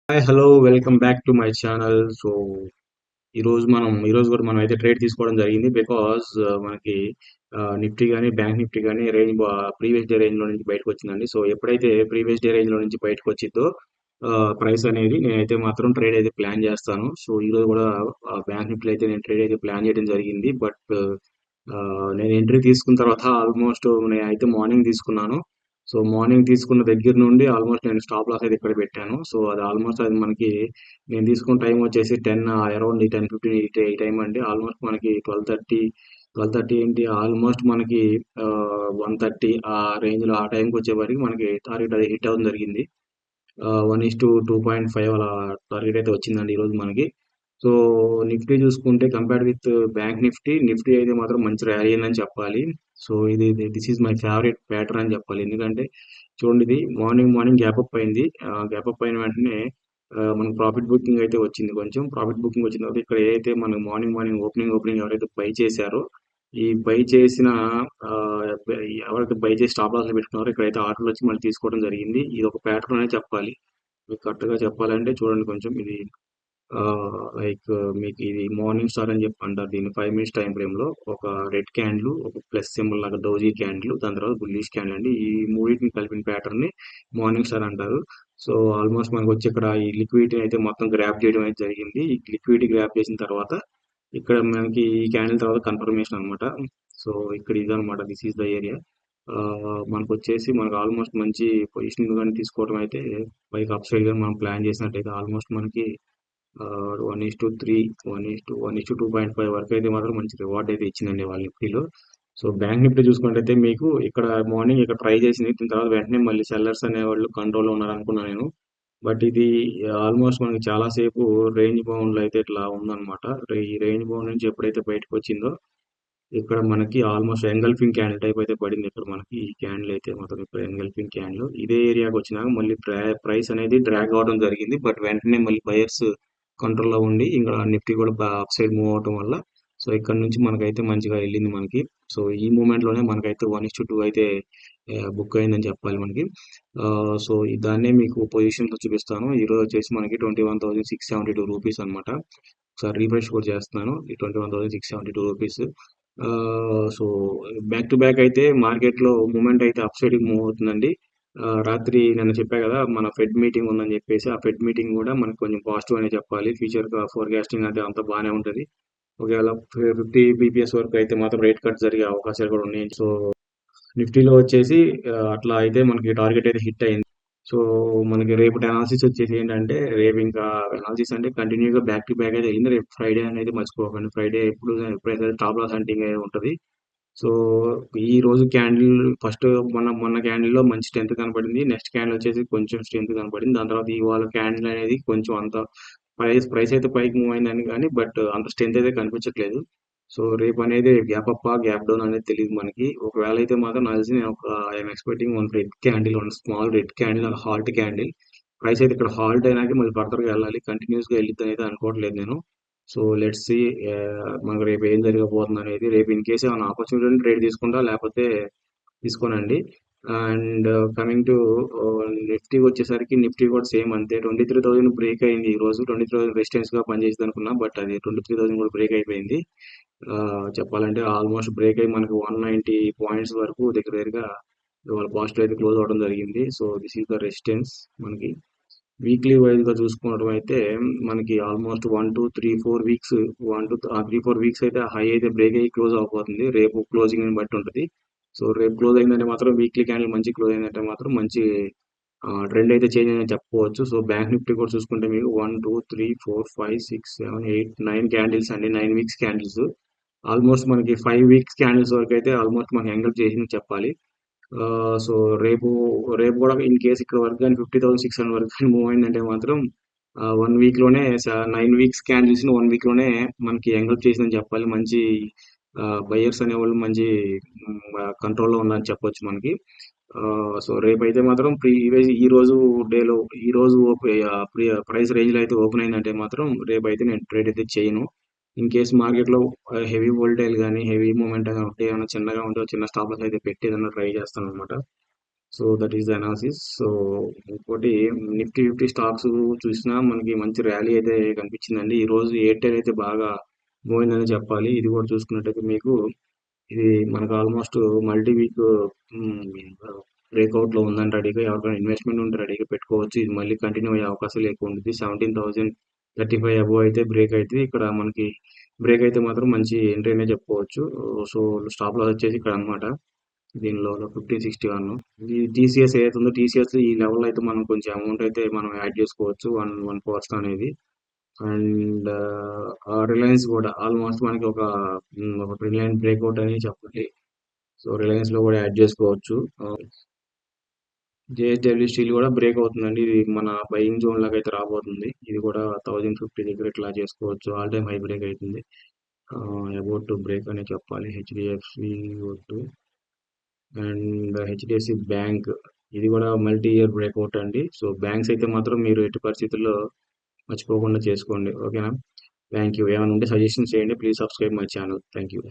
Hi hello welcome back to my channel. So ఈ రోజు కూడా మనం అయితే ట్రేడ్ తీసుకోవడం జరిగింది. బికాజ్ మనకి నిఫ్టీ కానీ బ్యాంక్ నిఫ్టీ కానీ రేంజ్ ప్రీవియస్ డే రేంజ్ లో నుంచి బయటకు వచ్చిందండి. సో ఎప్పుడైతే ప్రీవియస్ డే రేంజ్ లో నుంచి బయటకు వచ్చిందో ప్రైస్ అనేది నేనైతే మాత్రం ట్రేడ్ అయితే ప్లాన్ చేస్తాను. సో ఈ రోజు కూడా బ్యాంక్ నిఫ్టీ అయితే నేను ట్రేడ్ అయితే ప్లాన్ చేయడం జరిగింది. బట్ నేను ఎంట్రీ తీసుకున్న తర్వాత ఆల్మోస్ట్ నేనైతే మార్నింగ్ తీసుకున్నాను. సో మార్నింగ్ తీసుకున్న దగ్గర నుండి ఆల్మోస్ట్ నేను స్టాప్ లాస్ అయితే ఇక్కడ పెట్టాను. సో అది ఆల్మోస్ట్ అది మనకి నేను తీసుకున్న టైం వచ్చేసి 10 అరౌండ్ 10:15 ఈ టైం అండి. ఆల్మోస్ట్ మనకి 12:30 ఏంటి ఆల్మోస్ట్ మనకి 1:30 ఆ రేంజ్ లో ఆ టైంకి వచ్చేవరకు మనకి టార్గెట్ అది హిట్ అవ్వడం జరిగింది. 1:2.5 అలా టార్గెట్ అయితే వచ్చిందండి ఈరోజు మనకి. సో నిఫ్టీ చూసుకుంటే కంపేర్డ్ విత్ బ్యాంక్ నిఫ్టీ అయితే మాత్రం మంచి ర్యాలీ అయిందని చెప్పాలి. So this is my favourite pattern అని చెప్పాలి. ఎందుకంటే చూడండి, ఇది మార్నింగ్ గ్యాప్ అప్ అయింది. గ్యాప్ అప్ అయిన వెంటనే మనకు ప్రాఫిట్ బుకింగ్ అయితే వచ్చింది. కొంచెం ప్రాఫిట్ బుకింగ్ వచ్చిన తర్వాత ఇక్కడ ఏదైతే మనం మార్నింగ్ ఓపెనింగ్ ఎవరైతే బై చేశారో ఈ బై చేసిన ఆ, ఎవరైతే బై చేసి స్టాప్ లాస్ పెట్టుకున్నారో ఇక్కడైతే ఆర్డర్లు వచ్చి మళ్ళీ తీసుకోవడం జరిగింది. ఇది ఒక ప్యాటర్న్ అనే చెప్పాలి. మీకు కరెక్ట్ గా చెప్పాలంటే చూడండి, కొంచెం ఇది లైక్ మీకు ఇది మార్నింగ్ స్టార్ అని చెప్పి అంటారు దీన్ని. 5 మినిట్స్ టైం ఫ్రేమ్ లో ఒక రెడ్ క్యాండిల్, ఒక ప్లస్ సింబల్ లాగా డోజీ క్యాండిల్, దాని తర్వాత బుల్లిష్ క్యాండిల్ అండి. ఈ మూడింటిని కలిపిన ప్యాటర్న్ ని మార్నింగ్ స్టార్ అంటారు. సో ఆల్మోస్ట్ మనకు వచ్చి ఇక్కడ ఈ లిక్విడిటీ అయితే మొత్తం గ్రాప్ చేయడం అయితే జరిగింది. ఈ లిక్విడిటీ గ్రాప్ చేసిన తర్వాత ఇక్కడ మనకి ఈ క్యాండిల్ తర్వాత కన్ఫర్మేషన్ అన్నమాట. సో ఇక్కడ ఇదనమాట, దిస్ ఈస్ ద ఏరియా. మనకు వచ్చేసి మనకు ఆల్మోస్ట్ మంచి పొజిషన్ కానీ తీసుకోవడం అయితే పైకి అప్ సైడ్ గా మనం ప్లాన్ చేసినట్టయితే ఆల్మోస్ట్ మనకి 1:3 1:2.5 వరకు అయితే మాత్రం మంచి రివార్డ్ అయితే ఇచ్చిందండి వాళ్ళ నిఫ్టీలో. సో బ్యాంక్ నిఫ్టీ చూసుకున్నట్టయితే మీకు ఇక్కడ మార్నింగ్ ఇక్కడ ట్రై చేసింది, దీని తర్వాత వెంటనే మళ్ళీ సెల్లర్స్ అనేవాళ్ళు కంట్రోల్లో ఉన్నారు అనుకున్నాను నేను. బట్ ఇది ఆల్మోస్ట్ మనకి చాలా సేపు రేంజ్ బౌండ్ లో అయితే ఇట్లా ఉందన్నమాట. ఈ రేంజ్ బౌండ్ నుంచి ఎప్పుడైతే బయటకు వచ్చిందో ఇక్కడ మనకి ఆల్మోస్ట్ ఎంగల్ఫింగ్ క్యాండిల్ టైప్ అయితే పడింది. ఇక్కడ మనకి ఈ క్యాండిల్ అయితే మాత్రం ఇప్పుడు ఎంగల్ఫింగ్ క్యాండిల్ ఇదే ఏరియాకి వచ్చినాక మళ్ళీ ప్రైస్ అనేది డ్రాగ్ అవడం జరిగింది. బట్ వెంటనే మళ్ళీ బయర్స్ కంట్రోల్లో ఉండి ఇంకా నిఫ్టీ కూడా అప్ సైడ్ మూవ్ అవడం వల్ల సో ఇక్కడ నుంచి మనకైతే మంచిగా వెళ్ళింది మనకి. సో ఈ మూమెంట్ లోనే మనకైతే 1:2 అయితే బుక్ అయిందని చెప్పాలి మనకి. సో దాన్నే మీకు పొజిషన్ తో చూపిస్తాను. ఈ రోజు వచ్చేసి మనకి 21,672 రూపీస్ అనమాట. ఒకసారి రీఫ్రెష్ కూడా చేస్తున్నాను. ఈ 21,672 rupees. So back to back అయితే మార్కెట్ లో మూమెంట్ అయితే అప్ సైడ్ మూవ్ అవుతుందండి. రాత్రి నేను చెప్పా కదా మన ఫెడ్ మీటింగ్ ఉందని చెప్పేసి, ఆ ఫెడ్ మీటింగ్ కూడా మనకి కొంచెం పాజిటివ్ అనే చెప్పాలి. ఫ్యూచర్ ఫోర్కాస్టింగ్ అయితే అంత బాగానే ఉంటది. ఒకవేళ 50 బీపీఎస్ వరకు అయితే మాత్రం రేట్ కట్ జరిగే అవకాశాలు కూడా ఉన్నాయి. సో నిఫ్టీలో వచ్చేసి అట్లా అయితే మనకి టార్గెట్ అయితే హిట్ అయింది. సో మనకి రేపు అనాలిసిస్ వచ్చేసి ఏంటంటే, రేపు ఇంకా అనాలిసిస్ అంటే కంటిన్యూగా బ్యాక్ టు బ్యాక్ అయితే వెళ్ళింది. రేపు ఫ్రైడే అనేది మర్చిపోకండి. ఫ్రైడే ఎప్పుడైతే టాప్ లాస్ హంటింగ్ అనేది ఉంటుంది. సో ఈ రోజు క్యాండిల్ ఫస్ట్ మొన్న క్యాండిల్ లో మంచి స్ట్రెంత్ కనపడింది. నెక్స్ట్ క్యాండిల్ వచ్చేసి కొంచెం స్ట్రెంత్ కనపడింది. దాని తర్వాత ఇవాళ క్యాండిల్ అనేది కొంచెం అంత ప్రైస్ అయితే పైకి మూవ్ అయిందని కానీ బట్ అంత స్ట్రెంత్ అయితే కనిపించట్లేదు. సో రేపు అనేది గ్యాప్ అప్ గ్యాప్ డౌన్ అనేది తెలియదు మనకి. ఒకవేళ అయితే మాత్రం నాకు తెలిసి నేను I'm expecting one red candle, one small red candle, halt candle. Price అయితే ఇక్కడ హాల్ట్ అయినాక మళ్ళీ ఫర్దర్ గా వెళ్ళాలి. కంటిన్యూస్ గా వెళ్ళిద్ది అయితే అనుకోవట్లేదు నేను. సో లెట్స్ సి మనకు రేపు ఏం జరగబోతుంది అనేది. రేపు ఇన్ కేసు ఏమైనా ఆపర్చునిటీ ట్రేడ్ తీసుకుంటా, లేకపోతే తీసుకోనండి. అండ్ కమింగ్ టు నిఫ్టీ వచ్చేసరికి నిఫ్టీ కూడా సేమ్ అంతే. 23,000 బ్రేక్ అయింది ఈ రోజు. 23,000 రెసిస్టెన్స్ గా పనిచేసింది అనుకున్నా, బట్ అది 23,000 కూడా బ్రేక్ అయిపోయింది. చెప్పాలంటే ఆల్మోస్ట్ బ్రేక్ అయ్యి మనకి 190 పాయింట్స్ వరకు దగ్గర దగ్గరగా ఇవాళ పాజిటివ్ అయితే క్లోజ్ అవడం జరిగింది. So this is the resistance మనకి. వీక్లీ వైజ్ గా చూసుకోవడం అయితే మనకి almost 1 to 3 4 weeks 1 to 3 4 weeks అయితే హై అయితే బ్రేక్ అయ్యి క్లోజ్ అవబోతుంది. రేపు క్లోజింగ్ ని బట్టి ఉంటుంది. సో రేపు క్లోజ్ అయిందంటే మాత్రం వీక్లీ క్యాండిల్ మంచి క్లోజ్ అయిందంటే మాత్రం మంచి ట్రెండ్ అయితే చేంజ్ అని చెప్పుకోవచ్చు. సో బ్యాంక్ నిఫ్టీ కూడా చూసుకుంటే మీకు 1 2 3 4 5 6 7 8 9 క్యాండిల్స్ అండి. 9 వీక్స్ క్యాండిల్స్. ఆల్మోస్ట్ మనకి 5 వీక్స్ క్యాండిల్స్ వరకు అయితే ఆల్మోస్ట్ మనకి ఎంగల్ చేసింది చెప్పాలి. సో రేపు రేపు కూడా ఇన్ కేసు ఇక్కడ వరకు కానీ 50,600 వరకు కానీ మూవ్ అయిందంటే మాత్రం 1 వీక్ లోనే 9 వీక్స్ క్యాండిల్స్ ని 1 వీక్ లోనే మనకి ఎంగల్ప్ చేసిందని చెప్పాలి. మంచి బయర్స్ అనేవాళ్ళు మంచి కంట్రోల్లో ఉన్నారని చెప్పొచ్చు మనకి. సో రేపైతే మాత్రం ఈ రోజు డేలో ఈ రోజు ప్రైస్ రేంజ్ లో అయితే ఓపెన్ అయిందంటే మాత్రం రేపైతే నేను ట్రేడ్ అయితే చేయను. ఇన్ కేస్ మార్కెట్ లో హెవీ వోల్టైల్ కానీ హెవీ మూమెంట్ ఉంటే ఏమైనా చిన్నగా ఉంటే చిన్న స్టాప్ లాస్ అయితే పెట్టి ఏదైనా ట్రై చేస్తాను అనమాట. So that is the analysis. So ఇంకోటి నిఫ్టీ 50 స్టాక్స్ చూసినా మనకి మంచి ర్యాలీ అయితే కనిపించిందండి. ఈ రోజు ఎయిర్టెల్ అయితే బాగా పోయిందని చెప్పాలి. ఇది కూడా చూసుకున్నట్టయితే మీకు ఇది మనకు ఆల్మోస్ట్ మల్టీ వీక్ బ్రేక్అవుట్ లో ఉందని రెడీగా ఎవరికైనా ఇన్వెస్ట్మెంట్ ఉంటే రెడీగా పెట్టుకోవచ్చు. ఇది మళ్ళీ కంటిన్యూ అయ్యే అవకాశాలు ఎక్కువ ఉంటుంది. 17,035 అబోవ్ అయితే బ్రేక్ అయితే ఇక్కడ మనకి బ్రేక్ అయితే మాత్రం మంచి ఎంట్రీ అనే చెప్పుకోవచ్చు. సో స్టాప్ లాస్ వచ్చేసి ఇక్కడ అన్నమాట. దీనిలో 1561 ఈ టీసీఎస్ ఏదైతే ఉందో టీసీఎస్ ఈ లెవెల్ అయితే మనం కొంచెం అమౌంట్ అయితే మనం యాడ్ చేసుకోవచ్చు. వన్ వన్ పర్సెంట్ అనేది. అండ్ రిలయన్స్ కూడా ఆల్మోస్ట్ మనకి ఒక ట్రెండ్ లైన్ బ్రేక్అవుట్ అని చెప్పాలి. సో రిలయన్స్ లో కూడా యాడ్ చేసుకోవచ్చు. జేఎస్డబ్ల్యూ స్టీల్ కూడా బ్రేక్ అవుతుందండి. ఇది మన బయింగ్ జోన్ లాగా అయితే రాబోతుంది. ఇది కూడా 1050 దగ్గర ఇట్లా చేసుకోవచ్చు. ఆల్ టైమ్ హై బ్రేక్ అవుతుంది. అబౌట్ టు బ్రేక్ అనే చెప్పాలి. హెచ్డిఎఫ్సి వద్దు. అండ్ హెచ్డిఎఫ్సి బ్యాంక్ ఇది కూడా మల్టీ ఇయర్ బ్రేక్అవుట్ అండి. సో బ్యాంక్స్ అయితే మాత్రం మీరు ఎట్టి పరిస్థితుల్లో మర్చిపోకుండా చేసుకోండి. ఓకేనా? Thank you. ఏమైనా ఉంటే సజెషన్స్ చేయండి. Please subscribe my channel. Thank you.